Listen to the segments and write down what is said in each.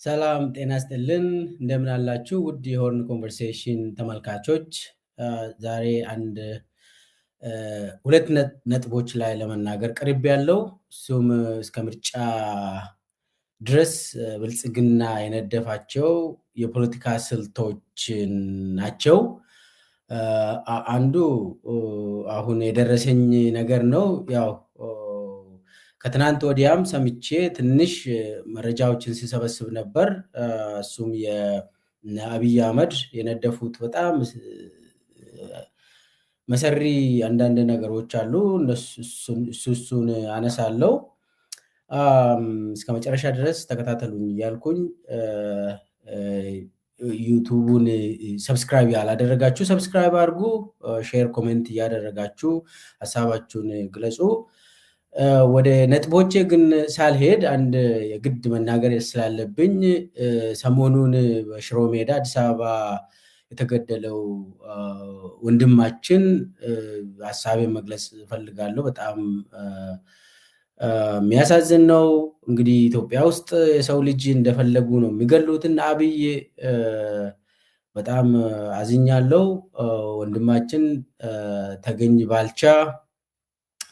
ሰላም ጤና ይስጥልን እንደምን አላችሁ ውድ የሆርን ኮንቨርሴሽን ተመልካቾች። ዛሬ አንድ ሁለት ነጥቦች ላይ ለመናገር ቀርብ ያለው እሱም እስከ ምርጫ ድረስ ብልጽግና የነደፋቸው የፖለቲካ ስልቶች ናቸው። አንዱ አሁን የደረሰኝ ነገር ነው። ያው ከትናንት ወዲያም ሰምቼ ትንሽ መረጃዎችን ሲሰበስብ ነበር። እሱም የአብይ አህመድ የነደፉት በጣም መሰሪ አንዳንድ ነገሮች አሉ። እሱን አነሳለሁ። እስከ መጨረሻ ድረስ ተከታተሉኝ እያልኩኝ ዩቱቡን ሰብስክራይብ ያላደረጋችሁ ሰብስክራይብ አድርጉ፣ ሼር ኮሜንት እያደረጋችሁ ሀሳባችሁን ግለጹ። ወደ ነጥቦቼ ግን ሳልሄድ አንድ የግድ መናገር ስላለብኝ ሰሞኑን በሽሮ ሜዳ አዲስ አበባ የተገደለው ወንድማችን ሀሳቤን መግለጽ እፈልጋለሁ። በጣም የሚያሳዝን ነው። እንግዲህ ኢትዮጵያ ውስጥ የሰው ልጅ እንደፈለጉ ነው የሚገሉትን። አብይ በጣም አዝኛለሁ። ወንድማችን ተገኝ ባልቻ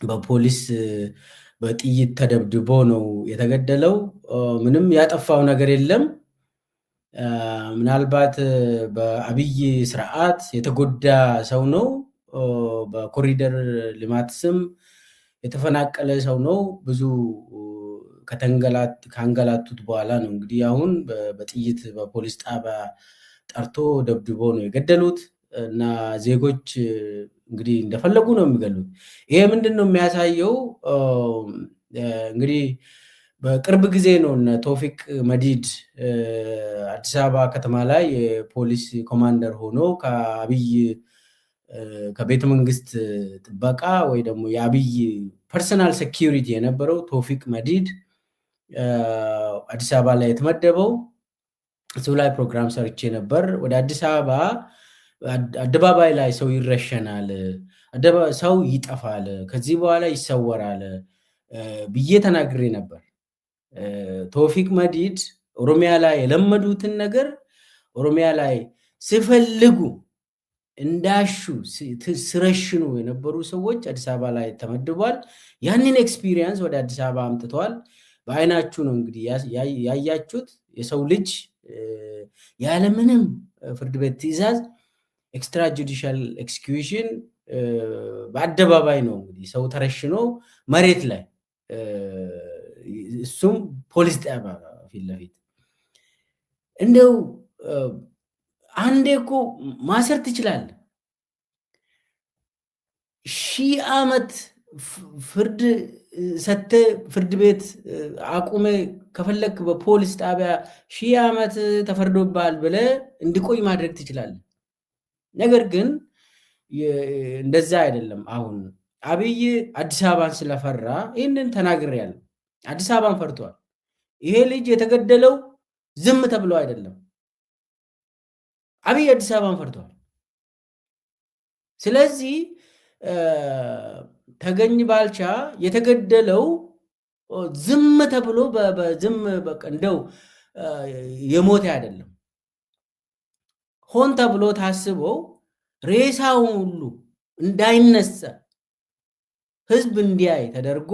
በፖሊስ በጥይት ተደብድቦ ነው የተገደለው። ምንም ያጠፋው ነገር የለም። ምናልባት በአብይ ስርዓት የተጎዳ ሰው ነው። በኮሪደር ልማት ስም የተፈናቀለ ሰው ነው። ብዙ ካንገላቱት በኋላ ነው እንግዲህ አሁን በጥይት በፖሊስ ጣቢያ ጠርቶ ደብድቦ ነው የገደሉት። እና ዜጎች እንግዲህ እንደፈለጉ ነው የሚገሉት። ይሄ ምንድን ነው የሚያሳየው? እንግዲህ በቅርብ ጊዜ ነው እነ ቶፊቅ መዲድ አዲስ አበባ ከተማ ላይ የፖሊስ ኮማንደር ሆኖ ከአብይ ከቤተ መንግስት ጥበቃ ወይ ደግሞ የአብይ ፐርሰናል ሴኪዩሪቲ የነበረው ቶፊቅ መዲድ አዲስ አበባ ላይ የተመደበው። እሱ ላይ ፕሮግራም ሰርቼ ነበር። ወደ አዲስ አበባ አደባባይ ላይ ሰው ይረሸናል፣ ሰው ይጠፋል፣ ከዚህ በኋላ ይሰወራል ብዬ ተናግሬ ነበር። ቶፊቅ መዲድ ኦሮሚያ ላይ የለመዱትን ነገር ኦሮሚያ ላይ ሲፈልጉ እንዳሹ ስረሽኑ የነበሩ ሰዎች አዲስ አበባ ላይ ተመድቧል። ያንን ኤክስፒሪየንስ ወደ አዲስ አበባ አምጥተዋል። በአይናችሁ ነው እንግዲህ ያያችሁት። የሰው ልጅ ያለምንም ፍርድ ቤት ትዕዛዝ ኤክስትራ ጁዲሻል ኤክስኪዩሽን በአደባባይ ነው እንግዲህ ሰው ተረሽኖ መሬት ላይ እሱም ፖሊስ ጣቢያ ፊት ለፊት። እንደው አንዴ እኮ ማሰር ትችላለህ። 1000 ዓመት ፍርድ ሰተ ፍርድ ቤት አቁመ ከፈለክ በፖሊስ ጣቢያ 1000 ዓመት ተፈርዶብሃል ብለ እንዲቆይ ማድረግ ትችላለህ። ነገር ግን እንደዛ አይደለም። አሁን አብይ አዲስ አበባን ስለፈራ ይህንን ተናግሬያለሁ። አዲስ አበባን ፈርቷል። ይሄ ልጅ የተገደለው ዝም ተብሎ አይደለም። አብይ አዲስ አበባን ፈርቷል። ስለዚህ ተገኝ ባልቻ የተገደለው ዝም ተብሎ በዝም በቃ እንደው የሞተ አይደለም። ሆን ተብሎ ታስበው ሬሳው ሁሉ እንዳይነሳ ህዝብ እንዲያይ ተደርጎ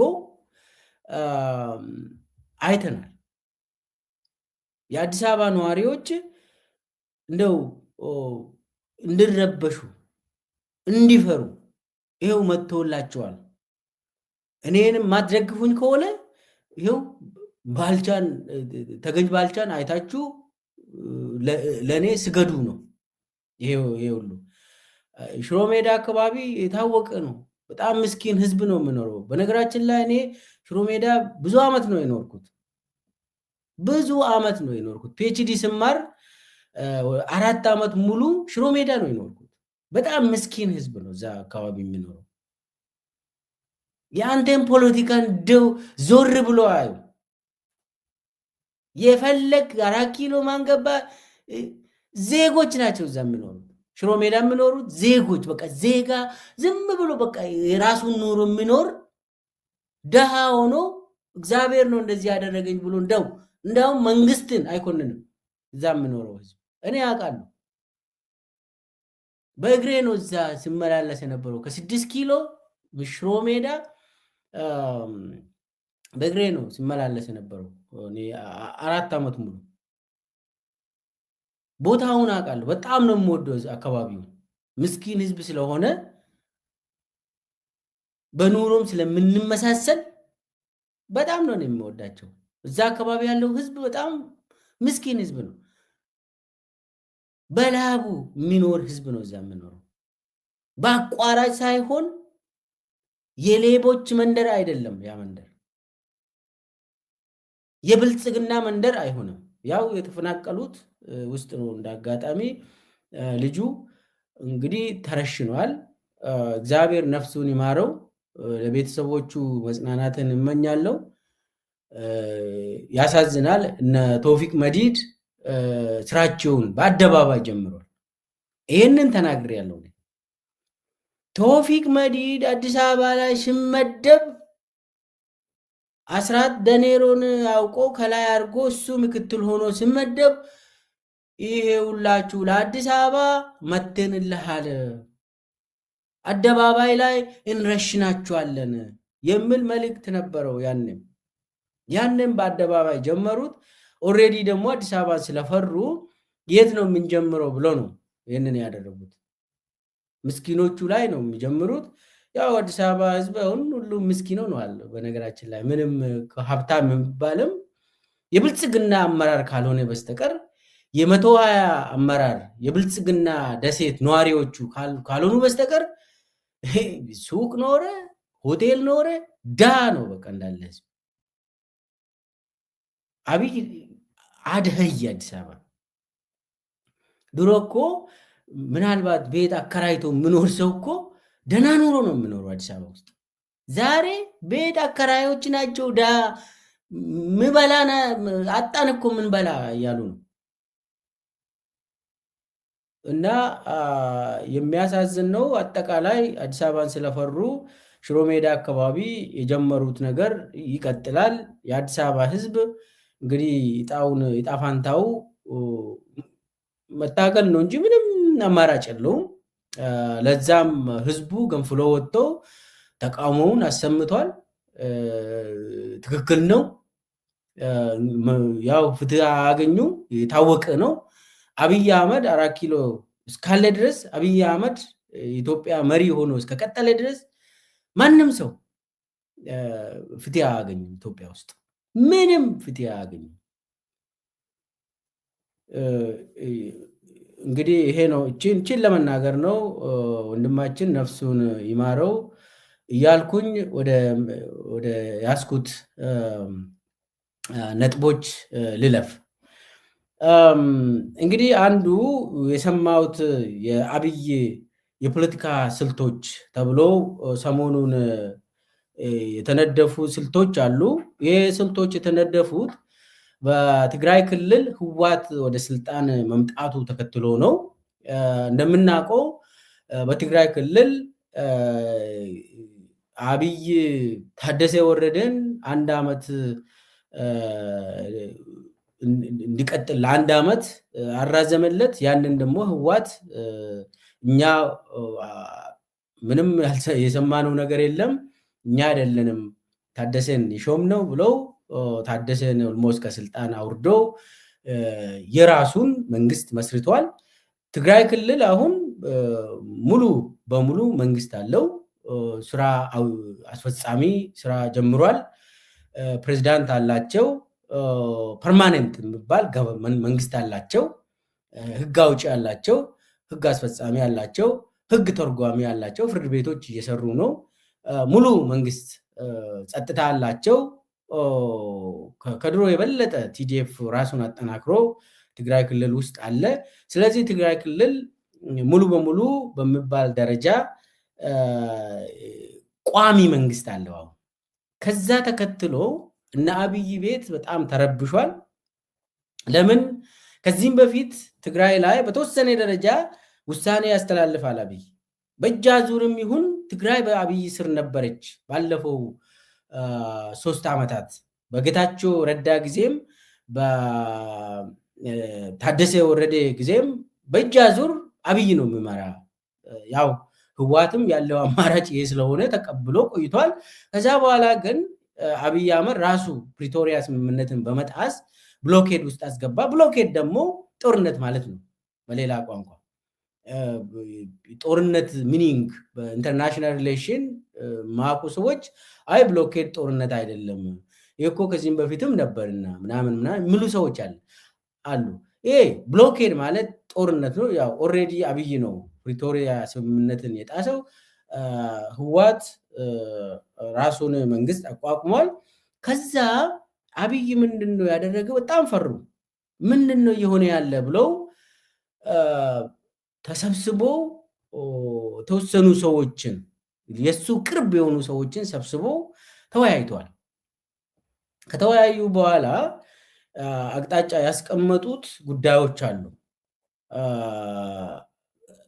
አይተናል። የአዲስ አበባ ነዋሪዎች እንደው እንዲረበሹ እንዲፈሩ ይሄው መጥቶላቸዋል። እኔንም ማድረግፉኝ ከሆነ ይሄው ባልቻን ተገኝ ባልቻን አይታችሁ ለኔ ስገዱ ነው። ይሄ ሁሉ ሽሮ ሜዳ አካባቢ የታወቀ ነው። በጣም ምስኪን ህዝብ ነው የሚኖረው። በነገራችን ላይ እኔ ሽሮ ሜዳ ብዙ አመት ነው የኖርኩት። ፒኤችዲ ስማር 4 ዓመት ሙሉ ሽሮ ሜዳ ነው የኖርኩት። በጣም ምስኪን ህዝብ ነው እዛ አካባቢ የሚኖረው። የአንተን ፖለቲካ እንደው ዞር ብሎ አዩ። የፈለግ 4 ኪሎ ማንገባ ዜጎች ናቸው እዛ የሚኖሩት። ሽሮ ሜዳ የሚኖሩት ዜጎች በቃ ዜጋ ዝም ብሎ በቃ የራሱን ኑሮ የሚኖር ደሃ ሆኖ እግዚአብሔር ነው እንደዚህ ያደረገኝ ብሎ እንደውም መንግስትን አይኮንንም። እዛ የምኖረው ህዝብ እኔ ያውቃለሁ። በእግሬ ነው እዛ ሲመላለስ የነበረው ከ6 ኪሎ ሽሮ ሜዳ በእግሬ ነው ሲመላለስ የነበረው 4 ዓመት ሙሉ። ቦታውን አውቃለሁ። በጣም ነው የምወደው አካባቢው። ምስኪን ህዝብ ስለሆነ በኑሮም ስለምንመሳሰል በጣም ነው የምወዳቸው። እዛ አካባቢ ያለው ህዝብ በጣም ምስኪን ህዝብ ነው። በላቡ የሚኖር ህዝብ ነው እዛ የምኖረው። በአቋራጭ ሳይሆን የሌቦች መንደር አይደለም። ያ መንደር የብልጽግና መንደር አይሆንም። ያው የተፈናቀሉት ውስጥ ነው። እንዳጋጣሚ ልጁ እንግዲህ ተረሽኗል። እግዚአብሔር ነፍሱን ይማረው። ለቤተሰቦቹ መጽናናትን እመኛለሁ። ያሳዝናል። እነ ቶፊቅ መዲድ ስራቸውን በአደባባይ ጀምሯል። ይህንን ተናግሬያለሁ። ቶፊቅ መዲድ አዲስ አበባ ላይ ሲመደብ አስራት ደኔሮን አውቆ ከላይ አድርጎ እሱ ምክትል ሆኖ ሲመደብ ይሄ ሁላችሁ ለአዲስ አበባ መተንልሃል፣ አደባባይ ላይ እንረሽናችኋለን የሚል መልእክት ነበረው። ያንን በአደባባይ ጀመሩት። ኦሬዲ ደግሞ አዲስ አበባ ስለፈሩ የት ነው የምንጀምረው ብሎ ነው ይህንን ያደረጉት። ምስኪኖቹ ላይ ነው የሚጀምሩት። ያው አዲስ አበባ ህዝብ አሁን ሁሉም ምስኪን ሆኗል። በነገራችን ላይ ምንም ሀብታም የሚባልም የብልጽግና አመራር ካልሆነ በስተቀር የ120 አመራር የብልጽግና ደሴት ነዋሪዎቹ ካልሆኑ በስተቀር ሱቅ ኖረ ሆቴል ኖረ ዳ ነው በቃ እንዳለ ህዝብ። አብይ አድህይ አዲስ አበባ ድሮ እኮ ምናልባት ቤት አከራይቶ ምኖር ሰው እኮ ደህና ኑሮ ነው የምኖረው አዲስ አበባ ውስጥ። ዛሬ ቤት አከራዮች ናቸው ዳ ምበላና አጣን እኮ ምን በላ እያሉ ነው። እና የሚያሳዝን ነው። አጠቃላይ አዲስ አበባን ስለፈሩ ሽሮ ሜዳ አካባቢ የጀመሩት ነገር ይቀጥላል። የአዲስ አበባ ህዝብ እንግዲህ ጣፋንታው መታገል ነው እንጂ ምንም አማራጭ የለውም። ለዛም ህዝቡ ገንፍሎ ወጥቶ ተቃውሞውን አሰምቷል። ትክክል ነው። ያው ፍትህ አገኙ የታወቀ ነው። አብይ አህመድ 4 ኪሎ እስካለ ድረስ አብይ አህመድ የኢትዮጵያ መሪ ሆኖ እስከቀጠለ ድረስ ማንም ሰው ፍትህ አያገኝም። ኢትዮጵያ ውስጥ ምንም ፍትህ አያገኝም። እንግዲህ ይሄ ነው እቺን ለመናገር ነው። ወንድማችን ነፍሱን ይማረው እያልኩኝ ወደ ያስኩት ነጥቦች ልለፍ። እንግዲህ አንዱ የሰማሁት የአብይ የፖለቲካ ስልቶች ተብሎ ሰሞኑን የተነደፉ ስልቶች አሉ። ይህ ስልቶች የተነደፉት በትግራይ ክልል ህወሓት ወደ ስልጣን መምጣቱ ተከትሎ ነው። እንደምናውቀው በትግራይ ክልል አብይ ታደሰ ወረደን 1 ዓመት እንዲቀጥል ለ1 ዓመት አራዘመለት። ያንን ደግሞ ህወሓት እኛ ምንም የሰማነው ነገር የለም እኛ አይደለንም ታደሰን ይሾም ነው ብለው ታደሰን ኦልሞስት ከስልጣን አውርዶ የራሱን መንግስት መስርቷል። ትግራይ ክልል አሁን ሙሉ በሙሉ መንግስት አለው። ስራ አስፈጻሚ ስራ ጀምሯል። ፕሬዝዳንት አላቸው። ፐርማነንት የሚባል መንግስት አላቸው። ህግ አውጪ አላቸው። ህግ አስፈጻሚ አላቸው። ህግ ተርጓሚ አላቸው። ፍርድ ቤቶች እየሰሩ ነው። ሙሉ መንግስት ጸጥታ አላቸው። ከድሮ የበለጠ ቲዲኤፍ ራሱን አጠናክሮ ትግራይ ክልል ውስጥ አለ። ስለዚህ ትግራይ ክልል ሙሉ በሙሉ በሚባል ደረጃ ቋሚ መንግስት አለው። አሁን ከዛ ተከትሎ እነ አብይ ቤት በጣም ተረብሿል። ለምን? ከዚህም በፊት ትግራይ ላይ በተወሰነ ደረጃ ውሳኔ ያስተላልፋል አብይ። በእጅ አዙርም ይሁን ትግራይ በአብይ ስር ነበረች ባለፈው 3 ዓመታት በጌታቸው ረዳ ጊዜም በታደሰ ወረደ ጊዜም በእጅ አዙር አብይ ነው የሚመራ። ያው ህወሓትም ያለው አማራጭ ይሄ ስለሆነ ተቀብሎ ቆይቷል። ከዛ በኋላ ግን አብይ አህመድ ራሱ ፕሪቶሪያ ስምምነትን በመጣስ ብሎኬድ ውስጥ አስገባ። ብሎኬድ ደግሞ ጦርነት ማለት ነው በሌላ ቋንቋ። ጦርነት ሚኒንግ በኢንተርናሽናል ሪሌሽን ማቁ ሰዎች አይ ብሎኬድ ጦርነት አይደለም ይሄ እኮ ከዚህም በፊትም ነበርና ምናምን ምሉ ሰዎች አሉ። ይሄ ብሎኬድ ማለት ጦርነት ነው። ያው ኦልሬዲ አብይ ነው ፕሪቶሪያ ስምምነትን የጣሰው። ህወሓት ራሱን መንግስት አቋቁሟል። ከዛ አብይ ምንድነው ያደረገው? በጣም ፈሩ። ምንድነው እየሆነ ያለ ብለው ተሰብስቦ ተወሰኑ ሰዎችን የሱ ቅርብ የሆኑ ሰዎችን ሰብስቦ ተወያይቷል። ከተወያዩ በኋላ አቅጣጫ ያስቀመጡት ጉዳዮች አሉ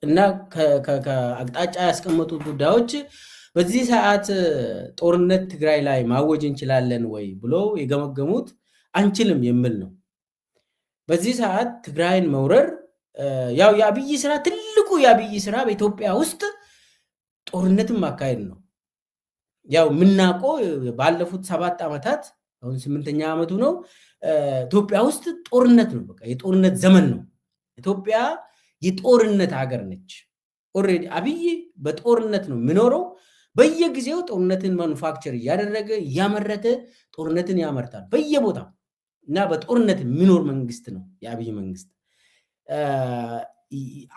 እና ከአቅጣጫ ያስቀመጡት ጉዳዮች በዚህ ሰዓት ጦርነት ትግራይ ላይ ማወጅ እንችላለን ወይ ብሎ የገመገሙት አንችልም የሚል ነው። በዚህ ሰዓት ትግራይን መውረር ያው የአብይ ስራ ትልቁ የአብይ ስራ በኢትዮጵያ ውስጥ ጦርነትን ማካሄድ ነው። ያው ምናውቀው ባለፉት 7 ዓመታት አሁን 8ኛ ዓመቱ ነው ኢትዮጵያ ውስጥ ጦርነት ነው። በቃ የጦርነት ዘመን ነው። ኢትዮጵያ የጦርነት ሀገር ነች። ኦሬዲ አብይ በጦርነት ነው የሚኖረው። በየጊዜው ጦርነትን ማኑፋክቸር እያደረገ እያመረተ ጦርነትን ያመርታል በየቦታው እና በጦርነት የሚኖር መንግስት ነው የአብይ መንግስት።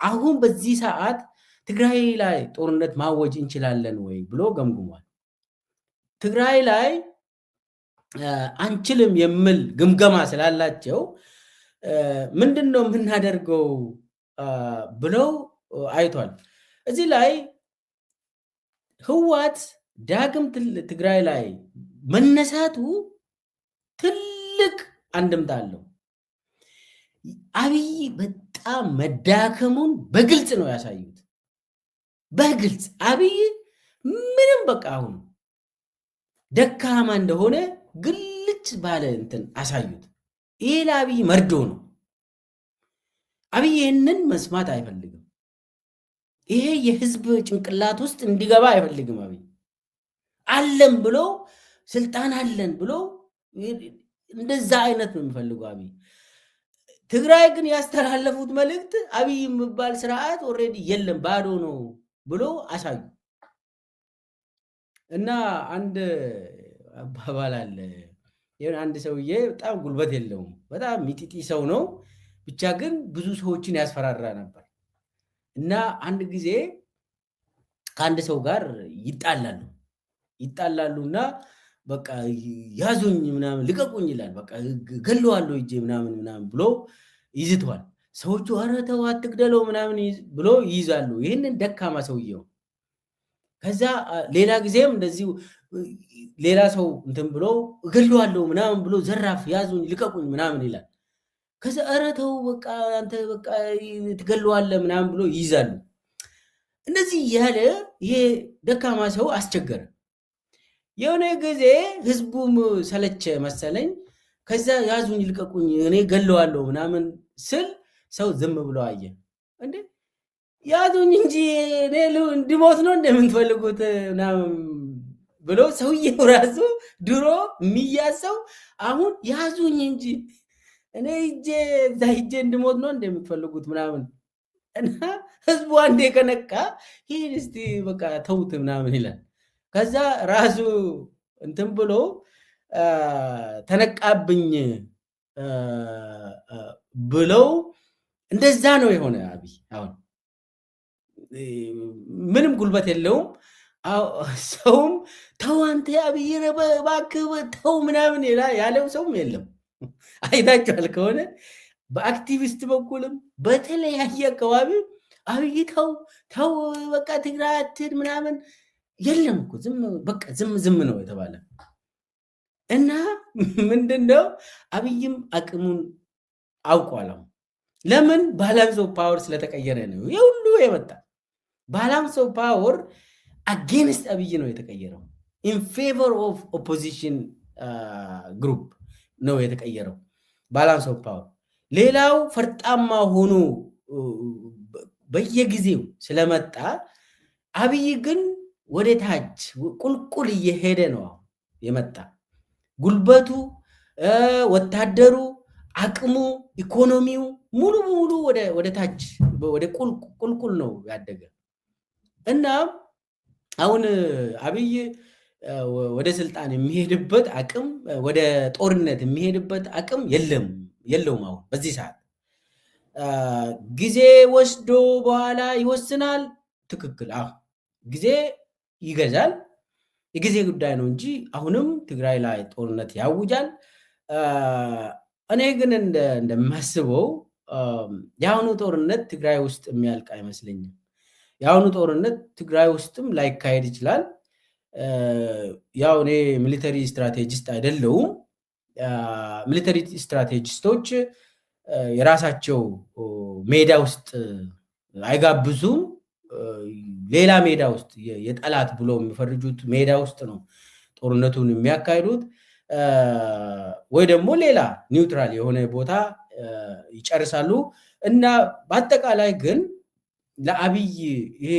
አሁን በዚህ ሰዓት ትግራይ ላይ ጦርነት ማወጅ እንችላለን ወይ ብሎ ገምግሟል። ትግራይ ላይ አንችልም የሚል ግምገማ ስላላቸው ምንድነው የምናደርገው ብለው አይቷል። እዚህ ላይ ህወሓት ዳግም ትግራይ ላይ መነሳቱ ትልቅ አንድምታ አለው። አብይ በጣም መዳከሙን በግልጽ ነው ያሳዩት። በግልጽ አብይ ምንም በቃ አሁን ደካማ እንደሆነ ግልጽ ባለ እንትን አሳዩት። ይሄ ለአብይ መርዶ ነው። አብይ ይህንን መስማት አይፈልግም። ይሄ የህዝብ ጭንቅላት ውስጥ እንዲገባ አይፈልግም። አብይ አለን ብሎ ስልጣን አለን ብሎ እንደዛ አይነት ነው የሚፈልገው አብይ። ትግራይ ግን ያስተላለፉት መልእክት አብይ የሚባል ስርዓት ኦልሬዲ የለም ባዶ ነው ብሎ አሳዩ እና አንድ አባባል አለ። አንድ ሰውዬ በጣም ጉልበት የለውም፣ በጣም ሚጢጢ ሰው ነው፣ ብቻ ግን ብዙ ሰዎችን ያስፈራራ ነበር እና አንድ ጊዜ ከአንድ ሰው ጋር ይጣላሉና በቃ ያዙኝ ምናምን ልቀቁኝ ይላል። በቃ ገለዋለሁ እጄ ምናምን ብሎ ይዝቷል። ሰዎቹ ኧረ ተው አትግደለው ምናምን ብሎ ይይዛሉ ይህንን ደካማ ሰውየው። ከዛ ሌላ ጊዜም እንደዚሁ ሌላ ሰው እንትን ብሎ እገለዋለሁ ምናምን ብሎ ዘራፍ ያዙኝ ልቀቁኝ ምናምን ይላል። ከዛ ኧረ ተው በቃ አንተ በቃ ትገለዋለህ ምናምን ብሎ ይይዛሉ። እንደዚህ ያለ ይሄ ደካማ ሰው አስቸገረ። የሆነ ጊዜ ህዝቡም ሰለቸ መሰለኝ። ከዛ ያዙኝ ልቀቁኝ እኔ ገለዋለሁ ምናምን ስል ሰው ዝም ብሎ አየ። እንዴ ያዙኝ እንጂ እኔ እንድሞት ነው እንደምትፈልጉት ምናምን ብሎ ሰውዬው ራሱ ድሮ የሚያሰው አሁን ያዙኝ እንጂ እኔ ሂጄ እንድሞት ነው እንደምትፈልጉት ምናምን እና ህዝቡ አንዴ ከነቃ ይሄን እስቲ በቃ ተውት ምናምን ይላል። ከዛ ራሱ እንትን ብሎ ተነቃብኝ ብለው እንደዛ ነው የሆነ አብይ አሁን ምንም ጉልበት የለውም። ሰውም ተው አንተ አብይ እባክህ ተው ምናምን ያለው ሰውም የለም። አይታችኋል ከሆነ በአክቲቪስት በኩልም በተለያየ አካባቢ አብይ ተው በቃ ትግራይ አትሄድ ምናምን የለም እኮ በቃ ዝም ነው የተባለ እና ምንድነው አብይም አቅሙን አውቋል። ለምን ባላንስ ኦፍ ፓወር ስለተቀየረ ነው የሁሉ የመጣ። ባላንስ ኦፍ ፓወር አጌንስት አብይ ነው የተቀየረው። ኢን ፌቨር ኦፍ ኦፖዚሽን ግሩፕ ነው የተቀየረው ባላንስ ኦፍ ፓወር ሌላው ፈርጣማ ሆኖ በየጊዜው ስለመጣ አብይ ግን ወደ ታች ቁልቁል እየሄደ ነው የመጣ ጉልበቱ ወታደሩ አቅሙ ኢኮኖሚው ሙሉ ሙሉ ወደ ታች ወደ ቁልቁል ነው ያደገ እና አሁን አብይ ወደ ስልጣን የሚሄድበት አቅም ወደ ጦርነት የሚሄድበት አቅም የለውም አሁን በዚህ ሰዓት ጊዜ ወስዶ በኋላ ይወስናል ትክክል ጊዜ ይገዛል የጊዜ ጉዳይ ነው እንጂ አሁንም ትግራይ ላይ ጦርነት ያውጃል እኔ ግን እንደማስበው ያሁኑ ጦርነት ትግራይ ውስጥ የሚያልቅ አይመስለኝም ያሁኑ ጦርነት ትግራይ ውስጥም ላይካሄድ ይችላል ያው እኔ ሚሊተሪ ስትራቴጂስት አይደለሁም ሚሊተሪ ስትራቴጂስቶች የራሳቸው ሜዳ ውስጥ አይጋብዙም ሌላ ሜዳ ውስጥ የጠላት ብሎ የሚፈርጁት ሜዳ ውስጥ ነው ጦርነቱን የሚያካሂዱት ወይ ደግሞ ሌላ ኒውትራል የሆነ ቦታ ይጨርሳሉ እና በአጠቃላይ ግን ለአብይ ይሄ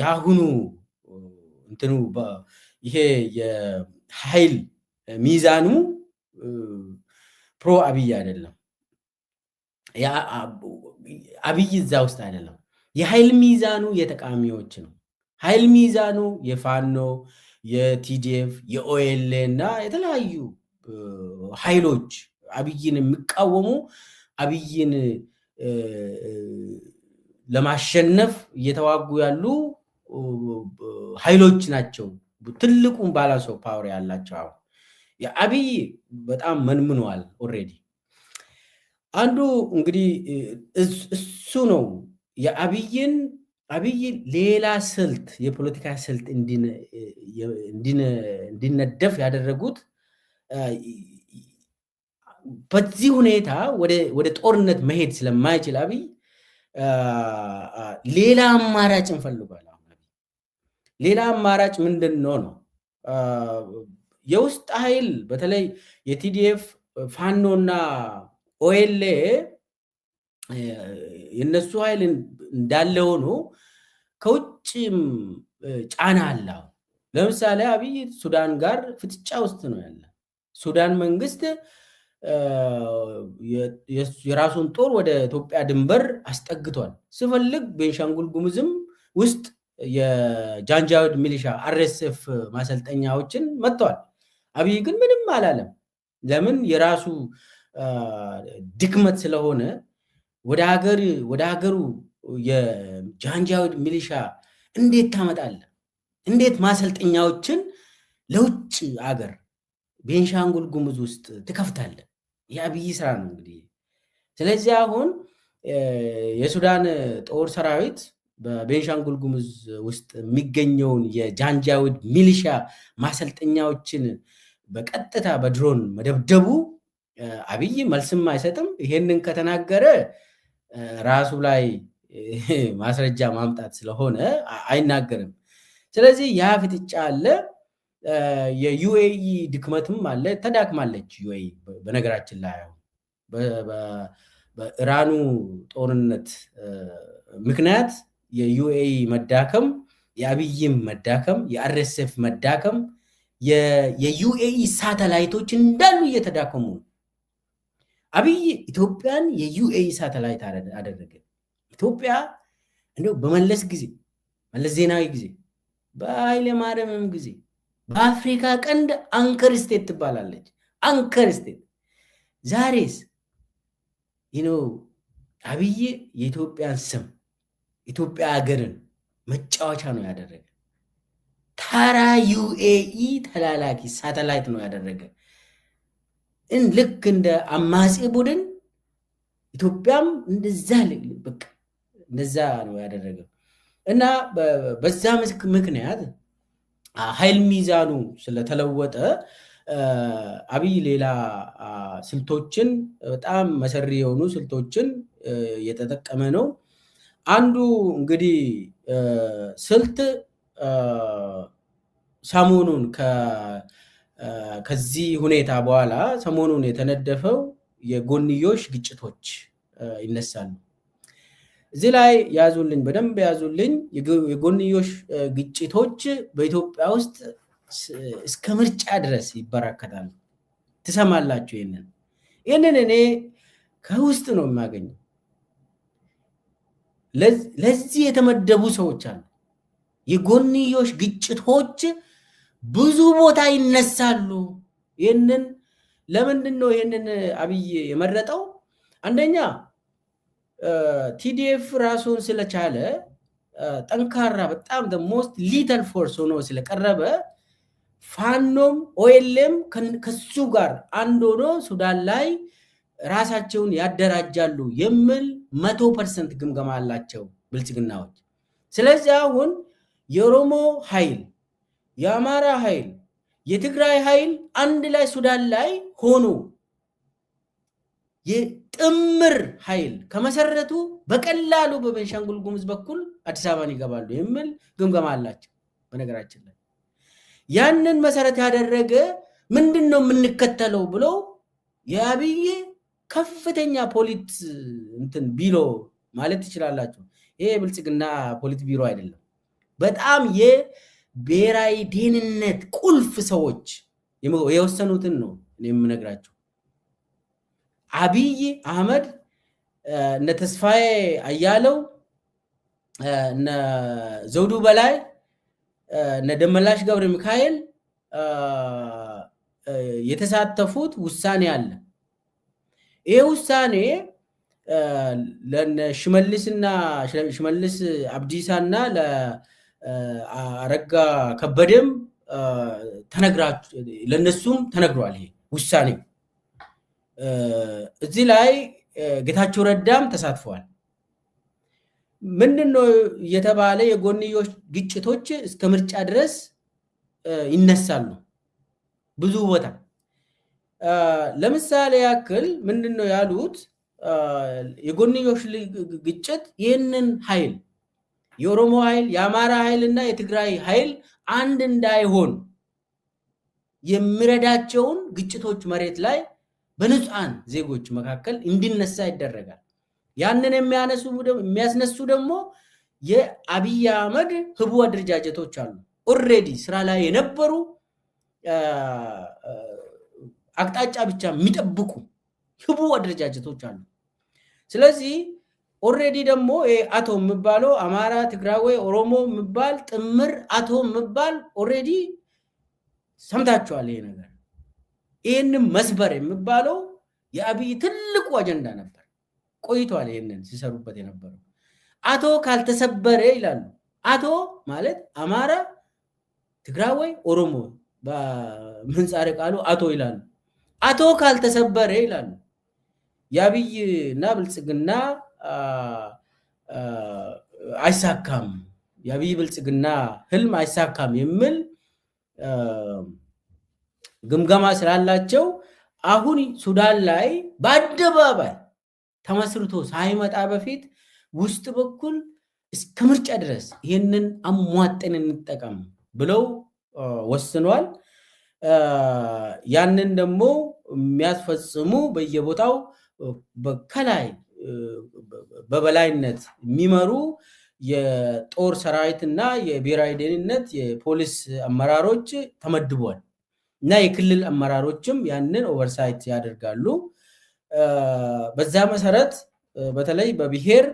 ያሁኑ እንትኑ ይሄ የኃይል ሚዛኑ ፕሮ አብይ አይደለም አብይ እዛ ውስጥ አይደለም የኃይል ሚዛኑ የተቃዋሚዎች ነው ኃይል ሚዛኑ የፋኖ የቲዲኤፍ የኦኤልኤ እና የተለያዩ ኃይሎች አብይን የሚቃወሙ አብይን ለማሸነፍ እየተዋጉ ያሉ ኃይሎች ናቸው ትልቁን ባላንስ ኦፍ ፓወር ያላቸው የአብይ በጣም መንምኗል ኦሬዲ አንዱ እንግዲህ እሱ ነው የአብይ ሌላ ስልት የፖለቲካ ስልት እንዲነደፍ ያደረጉት በዚህ ሁኔታ ወደ ጦርነት መሄድ ስለማይችል አብይ ሌላ አማራጭ እንፈልጋለን ሌላ አማራጭ ምንድነው ነው የውስጥ ኃይል በተለይ የቲዲኤፍ ፋኖና ኦኤልኤ የነሱ ኃይል እንዳለ ሆኖ ከውጭም ጫና አለ ለምሳሌ አብይ ሱዳን ጋር ፍጥጫ ውስጥ ነው ያለ ሱዳን መንግስት የራሱን ጦር ወደ ኢትዮጵያ ድንበር አስጠግቷል ሲፈልግ ቤንሻንጉል ጉሙዝም ውስጥ የጃንጃዊድ ሚሊሻ አርኤስኤፍ ማሰልጠኛዎችን መጥቷል አብይ ግን ምንም አላለም ለምን የራሱ ድክመት ስለሆነ ወደ ሀገሩ የጃንጃዊድ ሚሊሻ እንዴት ታመጣለ እንዴት ማሰልጠኛዎችን ለውጭ ሀገር ቤንሻንጉል ጉሙዝ ውስጥ ትከፍታለ የአብይ ስራ ነው እንግዲህ ስለዚህ አሁን የሱዳን ጦር ሰራዊት በቤንሻንጉል ጉሙዝ ውስጥ የሚገኘውን የጃንጃዊድ ሚሊሻ ማሰልጠኛዎችን በቀጥታ በድሮን መደብደቡ አብይ መልስም አይሰጥም ይሄንን ከተናገረ ራሱ ላይ ማስረጃ ማምጣት ስለሆነ አይናገርም ስለዚህ ያ ፍጥጫ አለ የዩኤኢ ድክመትም አለ ተዳክማለች ዩኤኢ በነገራችን ላይ በኢራኑ ጦርነት ምክንያት የዩኤኢ መዳከም የአብይም መዳከም የአርኤስኤፍ መዳከም የዩኤኢ ሳተላይቶች እንዳሉ እየተዳከሙ አብይ ኢትዮጵያን የዩኤኢ ሳተላይት አደረገ ኢትዮጵያ እንደው በመለስ ጊዜ መለስ ዜናዊ ጊዜ በኃይለ ማርያምም ጊዜ በአፍሪካ ቀንድ አንከር ስቴት ትባላለች አንከር ስቴት ዛሬስ አብይ የኢትዮጵያን ስም ኢትዮጵያ ሀገርን መጫወቻ ነው ያደረገ ታራ ዩኤኢ ተላላኪ ሳተላይት ነው ያደረገ ልክ እንደ አማጺ ቡድን ኢትዮጵያም እንደዛ ነው ያደረገው እና በዛ ምክንያት ኃይል ሚዛኑ ስለተለወጠ አብይ ሌላ ስልቶችን በጣም መሰሪ የሆኑ ስልቶችን የተጠቀመ ነው አንዱ እንግዲህ ስልት ሰሞኑን ከዚህ ሁኔታ በኋላ ሰሞኑን የተነደፈው የጎንዮሽ ግጭቶች ይነሳሉ። እዚህ ላይ ያዙልኝ፣ በደንብ ያዙልኝ። የጎንዮሽ ግጭቶች በኢትዮጵያ ውስጥ እስከ ምርጫ ድረስ ይበራከታሉ። ትሰማላችሁ? ይህንን እኔ ከውስጥ ነው የማገኘው። ለዚህ የተመደቡ ሰዎች አሉ። የጎንዮሽ ግጭቶች ብዙ ቦታ ይነሳሉ። ይህንን ለምንድን ነው ይህንን አብይ የመረጠው? አንደኛ ቲዲኤፍ ራሱን ስለቻለ ጠንካራ በጣም ሞስት ሊተል ፎርስ ሆኖ ስለቀረበ ፋኖም ኦኤልኤም ከሱ ጋር አንድ ሆኖ ሱዳን ላይ ራሳቸውን ያደራጃሉ የሚል 100% ግምገማ አላቸው ብልጽግናዎች። ስለዚህ አሁን የኦሮሞ ኃይል፣ የአማራ ኃይል፣ የትግራይ ኃይል አንድ ላይ ሱዳን ላይ ሆኖ የጥምር ኃይል ከመሰረቱ በቀላሉ በቤንሻንጉል ጉሙዝ በኩል አዲስ አበባን ይገባሉ የሚል ግምገማ አላቸው። በነገራችን ላይ ያንን መሰረት ያደረገ ምንድነው የምንከተለው ብሎ የአብይ ከፍተኛ ፖሊት እንትን ቢሮ ማለት ትችላላችሁ። ይሄ ብልጽግና ፖሊት ቢሮ አይደለም። በጣም የብሔራዊ ደህንነት ቁልፍ ሰዎች የወሰኑትን ነው የምነግራችሁ። አብይ አህመድ እነ ተስፋዬ አያለው፣ እነ ዘውዱ በላይ፣ እነ ደመላሽ ገብረ ሚካኤል የተሳተፉት ውሳኔ አለ። ይሄ ውሳኔ ለሽመልስ አብዲሳና ለአረጋ ከበደም ለነሱም ተነግሯል። ይሄ ውሳኔ እዚህ ላይ ጌታቸው ረዳም ተሳትፏል። ምንድነው የተባለ የጎንዮሽ ግጭቶች እስከ ምርጫ ድረስ ይነሳሉ ብዙ ቦታ። ለምሳሌ ያክል ምንድነው ያሉት? የጎንዮሽ ግጭት ይህንን ኃይል የኦሮሞ ኃይል፣ የአማራ ኃይል እና የትግራይ ኃይል አንድ እንዳይሆን የሚረዳቸውን ግጭቶች መሬት ላይ በንጹሃን ዜጎች መካከል እንዲነሳ ይደረጋል። ያንን የሚያስነሱ ደግሞ የአብይ አህመድ ህቡ አደረጃጀቶች አሉ። ኦሬዲ ስራ ላይ የነበሩ አቅጣጫ ብቻ የሚጠብቁ ህቡ አደረጃጀቶች አሉ። ስለዚህ ኦሬዲ ደግሞ አቶ የሚባለው አማራ፣ ትግራዊ፣ ኦሮሞ የሚባል ጥምር አቶ የሚባል ኦሬዲ ሰምታችኋል። ይሄ ነገር ይህንን መስበር የሚባለው የአብይ ትልቁ አጀንዳ ነበር። ቆይቷል ይህንን ሲሰሩበት የነበረው። አቶ ካልተሰበረ ይላሉ። አቶ ማለት አማራ፣ ትግራዊ፣ ኦሮሞ በምህጻረ ቃሉ አቶ ይላሉ። አቶ ካልተሰበረ ይላሉ። የአብይ እና ብልጽግና አይሳካም፣ የአብይ ብልጽግና ህልም አይሳካም የሚል ግምገማ ስላላቸው አሁን ሱዳን ላይ በአደባባይ ተመስርቶ ሳይመጣ በፊት ውስጥ በኩል እስከ ምርጫ ድረስ ይህንን አሟጠን እንጠቀም ብለው ወስኗል። ያንን ደግሞ የሚያስፈጽሙ በየቦታው ከላይ በበላይነት የሚመሩ የጦር ሰራዊትና የብሔራዊ ደህንነት የፖሊስ አመራሮች ተመድቧል እና የክልል አመራሮችም ያንን ኦቨርሳይት ያደርጋሉ። በዛ መሰረት በተለይ በብሔር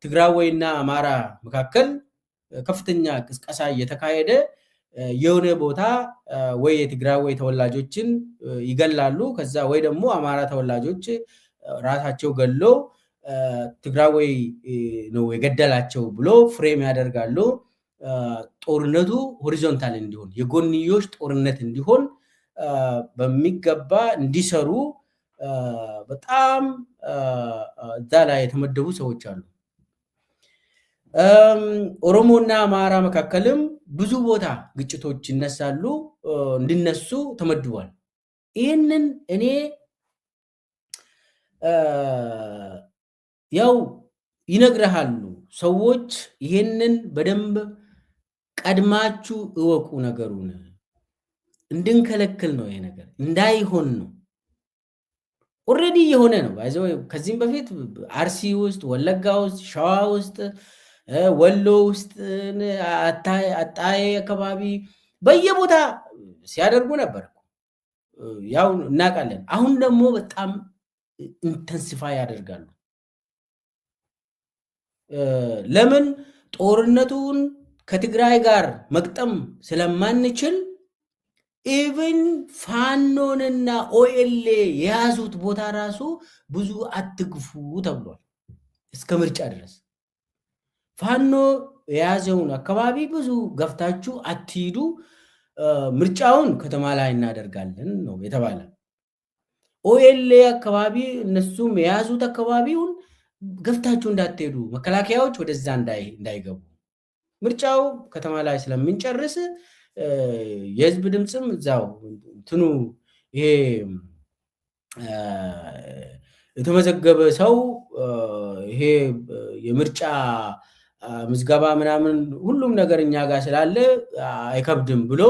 ትግራዊና አማራ መካከል ከፍተኛ ቅስቀሳ እየተካሄደ የሆነ ቦታ ወይ የትግራዊ ተወላጆችን ይገላሉ፣ ከዛ ወይ ደግሞ አማራ ተወላጆች ራሳቸው ገሎ ትግራዊ ነው የገደላቸው ብሎ ፍሬም ያደርጋሉ። ጦርነቱ ሆሪዞንታል እንዲሆን የጎንዮሽ ጦርነት እንዲሆን በሚገባ እንዲሰሩ በጣም እዛ ላይ የተመደቡ ሰዎች አሉ። ኦሮሞና አማራ መካከልም ብዙ ቦታ ግጭቶች ይነሳሉ፣ እንዲነሱ ተመድቧል። ይህንን እኔ ያው ይነግረሃሉ ሰዎች ይህንን በደንብ ቀድማችሁ እወቁ ነገሩን እንድንከለክል ነው። ይሄ ነገር እንዳይሆን ነው። ኦልሬዲ የሆነ ነው። ባይዘው ከዚህም በፊት አርሲ ውስጥ፣ ወለጋ ውስጥ፣ ሸዋ ውስጥ፣ ወሎ ውስጥ፣ አጣዬ አካባቢ በየቦታ ሲያደርጉ ነበር። ያው እናውቃለን። አሁን ደግሞ በጣም ኢንተንሲፋይ ያደርጋሉ። ለምን? ጦርነቱን ከትግራይ ጋር መግጠም ስለማንችል ኢቭን ፋኖንና ኦኤልኤ የያዙት ቦታ ራሱ ብዙ አትግፉ ተብሏል። እስከ ምርጫ ድረስ ፋኖ የያዘውን አካባቢ ብዙ ገፍታችሁ አትሂዱ፣ ምርጫውን ከተማ ላይ እናደርጋለን ነው የተባለ። ኦኤልኤ አካባቢ እነሱም የያዙት አካባቢውን ገፍታችሁ እንዳትሄዱ፣ መከላከያዎች ወደዛ እንዳይገቡ፣ ምርጫው ከተማ ላይ ስለምንጨርስ የህዝብ ድምፅም እዛው እንትኑ ይሄ የተመዘገበ ሰው ይሄ የምርጫ ምዝገባ ምናምን ሁሉም ነገር እኛ ጋር ስላለ አይከብድም ብሎ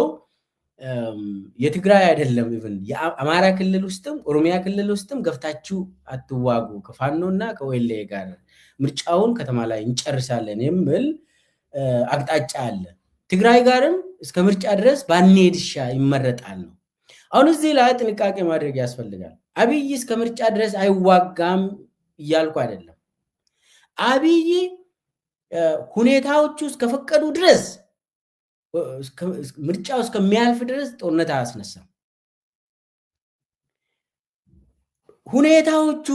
የትግራይ አይደለም ኢቭን የአማራ ክልል ውስጥም ኦሮሚያ ክልል ውስጥም ገፍታችሁ አትዋጉ ከፋኖና ከኦኤልኤ ጋር ምርጫውን ከተማ ላይ እንጨርሳለን የሚል አቅጣጫ አለ። ትግራይ ጋርም እስከ ምርጫ ድረስ ባንሄድ ይመረጣል ነው። አሁን እዚህ ላይ ጥንቃቄ ማድረግ ያስፈልጋል። አብይ እስከ ምርጫ ድረስ አይዋጋም እያልኩ አይደለም። አብይ ሁኔታዎቹ እስከፈቀዱ ድረስ ምርጫው እስከሚያልፍ ድረስ ጦርነት አያስነሳም። ሁኔታዎቹ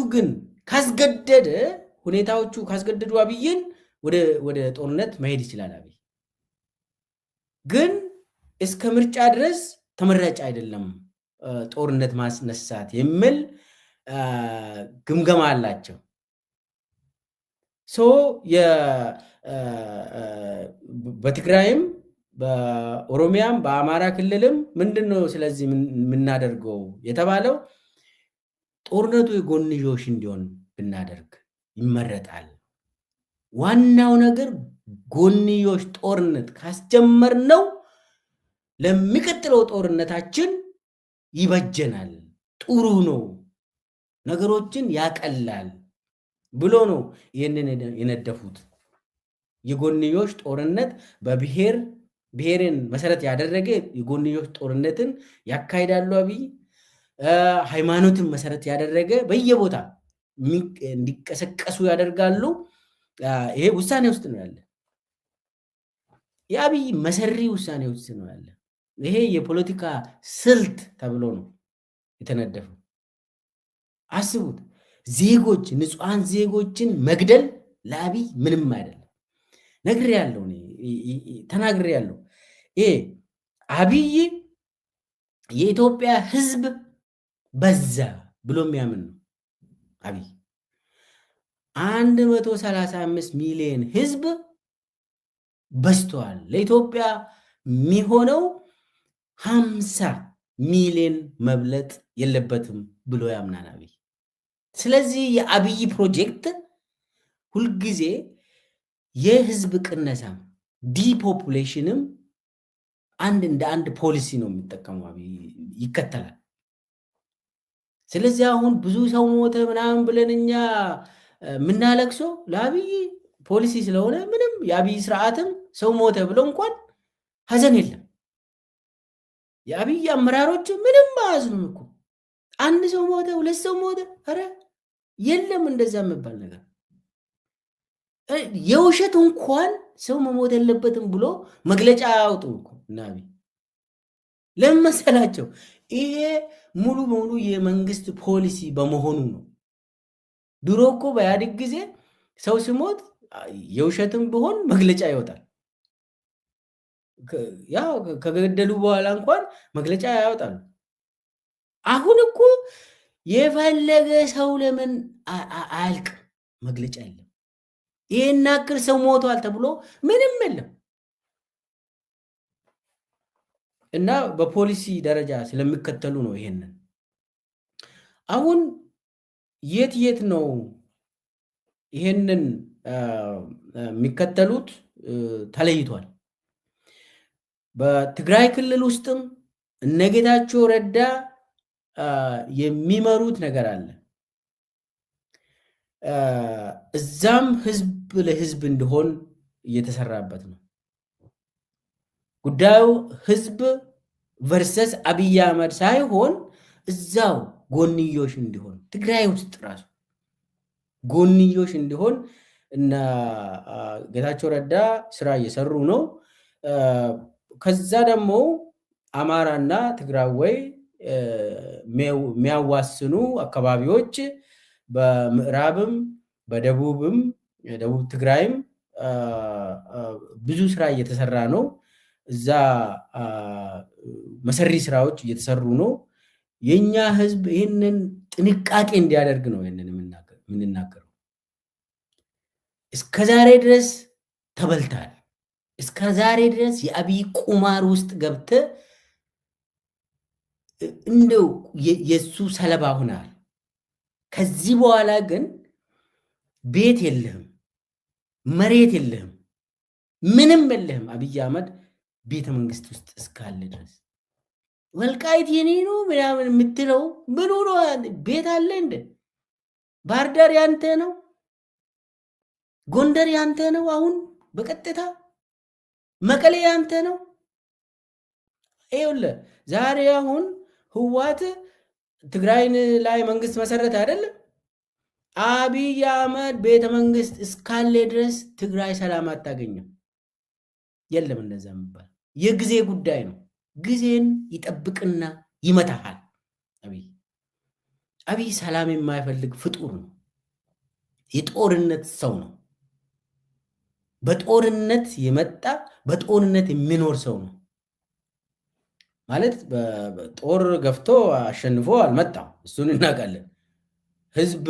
ካስገደዱ አብይን ወደ ጦርነት መሄድ ይችላል። አብይ ግን እስከ ምርጫ ድረስ ተመራጭ አይደለም ጦርነት ማስነሳት የሚል ግምገማ አላቸው። በትግራይም በኦሮሚያም በአማራ ክልልም ምንድነው ስለዚህ የምናደርገው የተባለው ጦርነቱ የጎንዮሽ እንዲሆን ብናደርግ ይመረጣል። ዋናው ነገር ጎንዮሽ ጦርነት ካስጀመርነው ለሚቀጥለው ጦርነታችን ይበጀናል፣ ጥሩ ነው፣ ነገሮችን ያቀላል ብሎ ነው ይህንን የነደፉት። የጎንዮሽ ጦርነት ብሔርን መሰረት ያደረገ የጎንዮሽ ጦርነትን ያካሂዳሉ አብይ። ሃይማኖትን መሰረት ያደረገ በየቦታ እንዲቀሰቀሱ ያደርጋሉ። ይሄ ውሳኔ ውስጥ ነው ያለ። የአብይ መሰሪ ውሳኔ ውስጥ ነው ያለ። ይሄ የፖለቲካ ስልት ተብሎ ነው የተነደፈው። አስቡት፣ ንጹሃን ዜጎችን መግደል ለአብይ ምንም አይደለም። ተናግሬያለሁ። ይሄ አብይ የኢትዮጵያ ሕዝብ በዛ ብሎ የሚያምን ነው። አብይ 135 ሚሊዮን ሕዝብ በዝቷል። ለኢትዮጵያ የሚሆነው 50 ሚሊዮን መብለጥ የለበትም ብሎ ያምናል አብይ። ስለዚህ የአብይ ፕሮጀክት ሁልጊዜ የህዝብ ቅነሳም ዲፖፑሌሽንም እንደ አንድ ፖሊሲ ነው የሚጠቀመው፣ አብይ ይከተላል። ስለዚህ አሁን ብዙ ሰው ሞተ ምናምን ብለን እኛ የምናለቅሰው ለአብይ ፖሊሲ ስለሆነ ምንም የአብይ ስርዓትም ሰው ሞተ ብሎ እንኳን ሀዘን የለም። የአብይ አመራሮች ምንም አያዝኑም እኮ። አንድ ሰው ሞተ፣ ሁለት ሰው ሞተ፣ ኧረ የለም እንደዛ የሚባል ነገር። የውሸት እንኳን ሰው መሞት የለበትም ብሎ መግለጫ አያወጡም እኮ እና አብይ ለምን መሰላቸው? ይሄ ሙሉ በሙሉ የመንግስት ፖሊሲ በመሆኑ ነው። ድሮ እኮ በኢህአዴግ ጊዜ ሰው ሲሞት የውሸትም ቢሆን መግለጫ ይወጣል። ያው ከገደሉ በኋላ እንኳን መግለጫ ያወጣሉ። አሁን እኮ የፈለገ ሰው ለምን አያልቅም? መግለጫ የለም። ይሄን ያክል ሰው ሞቷል ተብሎ ምንም የለም። እና በፖሊሲ ደረጃ ስለሚከተሉ ነው ይሄንን። አሁን የት ነው ይሄንን የሚከተሉት? ተለይቷል። በትግራይ ክልል ውስጥም እነ ጌታቸው ረዳ የሚመሩት ነገር አለ። እዛም ህዝብ ለህዝብ እንዲሆን እየተሰራበት ነው ጉዳዩ። ህዝብ ቨርሰስ አብይ አህመድ ሳይሆን እዛው ጎንዮሽ እንዲሆን ትግራይ ውስጥ ራሱ ጎንዮሽ እንዲሆን እና ጌታቸው ረዳ ስራ እየሰሩ ነው። ከዛ ደግሞ አማራና ትግራይ የሚያዋስኑ አካባቢዎች በምዕራብም በደቡብም ደቡብ ትግራይም ብዙ ስራ እየተሰራ ነው። እዛ መሰሪ ስራዎች እየተሰሩ ነው። የኛ ህዝብ ይህንን ጥንቃቄ እንዲያደርግ ነው ይህንን የምንናገረው። እስከዛሬ ድረስ ተበልታል። እስከዛሬ ድረስ የአብይ ቁማር ውስጥ ገብተ እንደው የሱ ሰለባ ሆናል። ከዚህ በኋላ ግን ቤት የለህም፣ መሬት የለህም፣ ምንም የለህም። አብይ አህመድ ቤተ መንግስት ውስጥ እስካለ ድረስ ወልቃይት የኔ ነው ምናምን የምትለው ምኑ ነው? ቤት አለ እንደ ባህር ዳር ያንተ ነው፣ ጎንደር ያንተ ነው፣ አሁን በቀጥታ መቀሌ ያንተ ነው። ይኸውልህ ዛሬ አሁን ህዋት ትግራይን ላይ መንግስት መሰረት አይደለም። አብይ አህመድ ቤተ መንግስት እስካለ ድረስ ትግራይ ሰላም አታገኝም። የለም እንደዛ የሚባል የጊዜ ጉዳይ ነው። ጊዜን ይጠብቅና ይመታሃል። አብይ ሰላም የማይፈልግ ፍጡር ነው። የጦርነት ሰው ነው። በጦርነት የመጣ በጦርነት የሚኖር ሰው ነው ማለት። በጦር ገፍቶ አሸንፎ አልመጣም። እሱን እናውቃለን። ህዝብ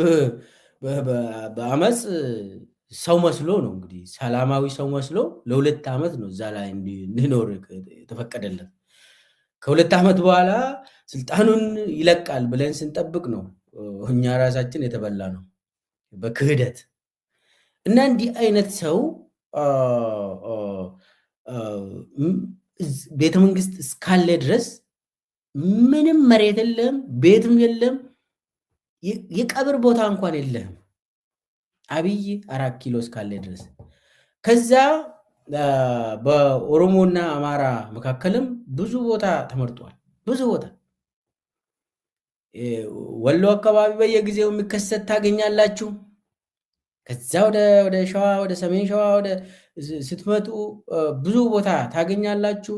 በአመፅ ሰው መስሎ ነው እንግዲህ ሰላማዊ ሰው መስሎ ለ2 ዓመት ነው እዛ ላይ እንዲኖር የተፈቀደለት። ከ2 ዓመት በኋላ ስልጣኑን ይለቃል ብለን ስንጠብቅ ነው እኛ ራሳችን የተበላ ነው በክህደት። እና እንዲህ አይነት ሰው ቤተ መንግስት እስካለ ድረስ ምንም መሬት የለም፣ ቤትም የለም፣ የቀብር ቦታ እንኳን የለም። አብይ 4 ኪሎ እስካለ ድረስ ከዛ በኦሮሞና አማራ መካከልም ብዙ ቦታ ተመርጧል። ብዙ ቦታ ወሎ አካባቢ በየጊዜው የሚከሰት ታገኛላችሁ። ከዛ ወደ ሸዋ ወደ ሰሜን ሸዋ ወደ ስትመጡ ብዙ ቦታ ታገኛላችሁ።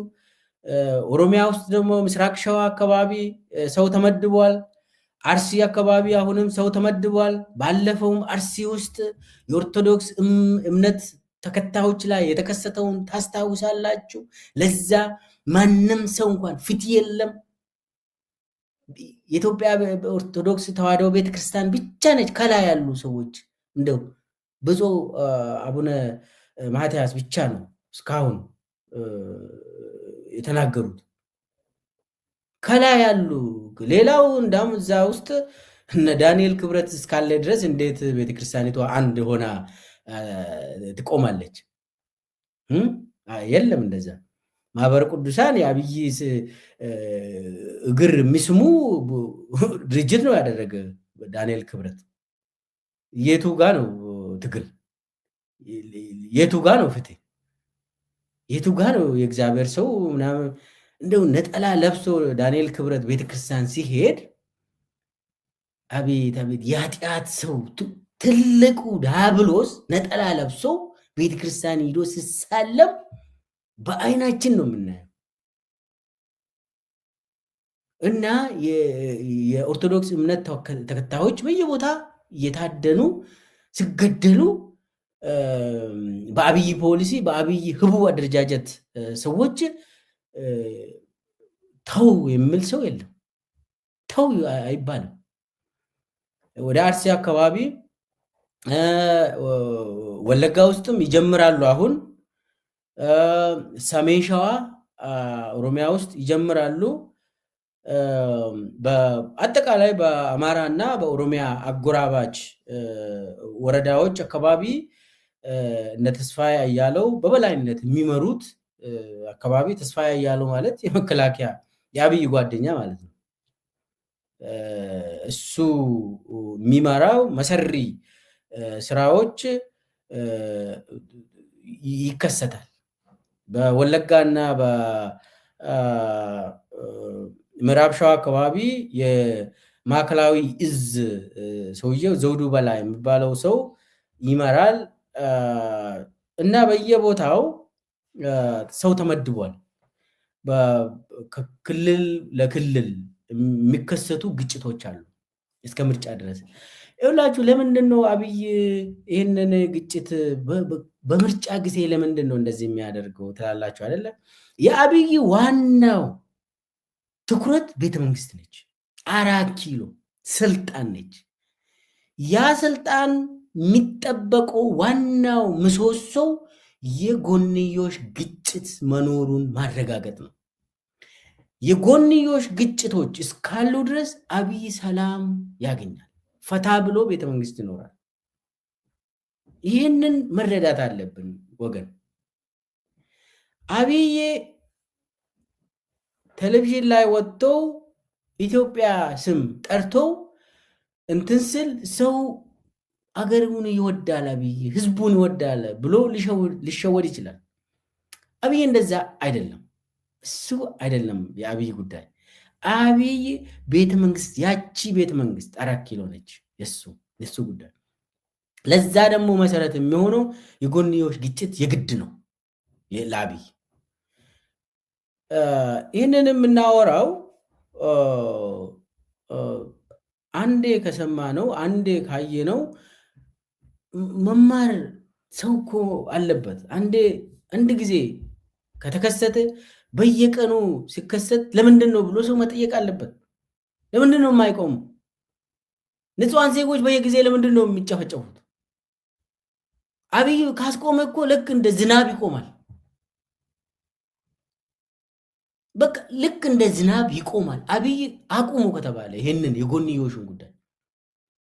ኦሮሚያ ውስጥ ደግሞ ምስራቅ ሸዋ አካባቢ ሰው ተመድቧል። አርሲ አካባቢ አሁንም ሰው ተመድቧል። ባለፈውም አርሲ ውስጥ የኦርቶዶክስ እምነት ተከታዮች ላይ የተከሰተውን ታስታውሳላችሁ። ለዛ ማንም ሰው እንኳን ፍትህ የለም። የኢትዮጵያ ኦርቶዶክስ ተዋሕዶ ቤተክርስቲያን ብቻ ነች ከላይ ያሉ ሰዎች እንደው ብፁዕ አቡነ ማትያስ ብቻ ነው እስካሁን የተናገሩት ከላይ ያሉ። ሌላው እንዳውም እዛ ውስጥ እነ ዳንኤል ክብረት እስካለ ድረስ እንዴት ቤተክርስቲያኒቷ አንድ ሆና ትቆማለች? የለም እንደዛ። ማህበረ ቅዱሳን የአብይ እግር የሚስሙ ድርጅት ነው ያደረገ ዳንኤል ክብረት። የቱ ጋ ነው ትግል? የቱ ጋ ነው ፍትህ? የቱ ጋ ነው የእግዚአብሔር ሰው ምናምን? እንደው ነጠላ ለብሶ ዳንኤል ክብረት ቤተክርስቲያን ሲሄድ አቤት አቤት! የኃጢአት ሰው ትልቁ ዲያብሎስ ነጠላ ለብሶ ቤተክርስቲያን ሂዶ ሲሳለም በአይናችን ነው የምናየው። እና የኦርቶዶክስ እምነት ተከታዮች በየቦታ እየታደኑ ሲገደሉ በአብይ ፖሊሲ በአብይ ህቡ አደረጃጀት ሰዎች ተው የሚል ሰው የለም። ተው አይባልም። ወደ አርሲ አካባቢ ወለጋ ውስጥም ይጀምራሉ። አሁን ሰሜን ሸዋ ኦሮሚያ ውስጥ ይጀምራሉ። በአጠቃላይ በአማራ እና በኦሮሚያ አጎራባች ወረዳዎች አካባቢ እነ ተስፋዬ አያለው በበላይነት የሚመሩት አካባቢ። ተስፋዬ አያለው ማለት የመከላከያ የአብይ ጓደኛ ማለት ነው። እሱ የሚመራው መሰሪ ስራዎች ይከሰታል። በወለጋና በምዕራብ ሸዋ አካባቢ የማዕከላዊ እዝ ሰውየው ዘውዱ በላይ የሚባለው ሰው ይመራል እና በየቦታው ሰው ተመድቧል። ክልል ለክልል የሚከሰቱ ግጭቶች አሉ እስከ ምርጫ ድረስ። ይኸውላችሁ ለምንድን ነው አብይ ይህንን ግጭት በምርጫ ጊዜ ለምንድን ነው እንደዚህ የሚያደርገው ትላላችሁ አይደለ? የአብይ ዋናው ትኩረት ቤተ መንግስት ነች፣ 4 ኪሎ ስልጣን ነች። ያ ስልጣን የሚጠበቀው ዋናው ምሰሶው የጎንዮሽ ግጭት መኖሩን ማረጋገጥ ነው። የጎንዮሽ ግጭቶች እስካሉ ድረስ አብይ ሰላም ያገኛል፣ ፈታ ብሎ ቤተ መንግስት ይኖራል። ይህንን መረዳት አለብን ወገን። አብይ ቴሌቪዥን ላይ ወጥተው ኢትዮጵያ ስም ጠርተው እንትን ስል ሰው አገሩን ይወዳል፣ አብይ ህዝቡን ይወዳል ብሎ ሊሸወድ ይችላል። አብይ እንደዛ አይደለም። እሱ አይደለም የአብይ ጉዳይ። አብይ ቤተ መንግስት፣ ያቺ ቤተ መንግስት 4 ኪሎ ነች የሱ ጉዳይ። ለዛ ደግሞ መሰረት የሚሆነው የጎንዮሽ ግጭት የግድ ነው ለአብይ። ይህንን የምናወራው አንዴ ከሰማ ነው፣ አንዴ ካየ ነው መማር ሰው እኮ አለበት። አንድ ጊዜ ከተከሰተ በየቀኑ ሲከሰት ለምንድን ነው ብሎ ሰው መጠየቅ አለበት። ለምንድን ነው የማይቆሙ? ንጹሃን ዜጎች በየጊዜ ለምንድን ነው የሚጨፈጨፉት? አብይ ካስቆመ እኮ ልክ እንደ ዝናብ ይቆማል። በቃ ልክ እንደ ዝናብ ይቆማል። አብይ አቁሙ ከተባለ ይሄንን የጎንዮሹን ጉዳይ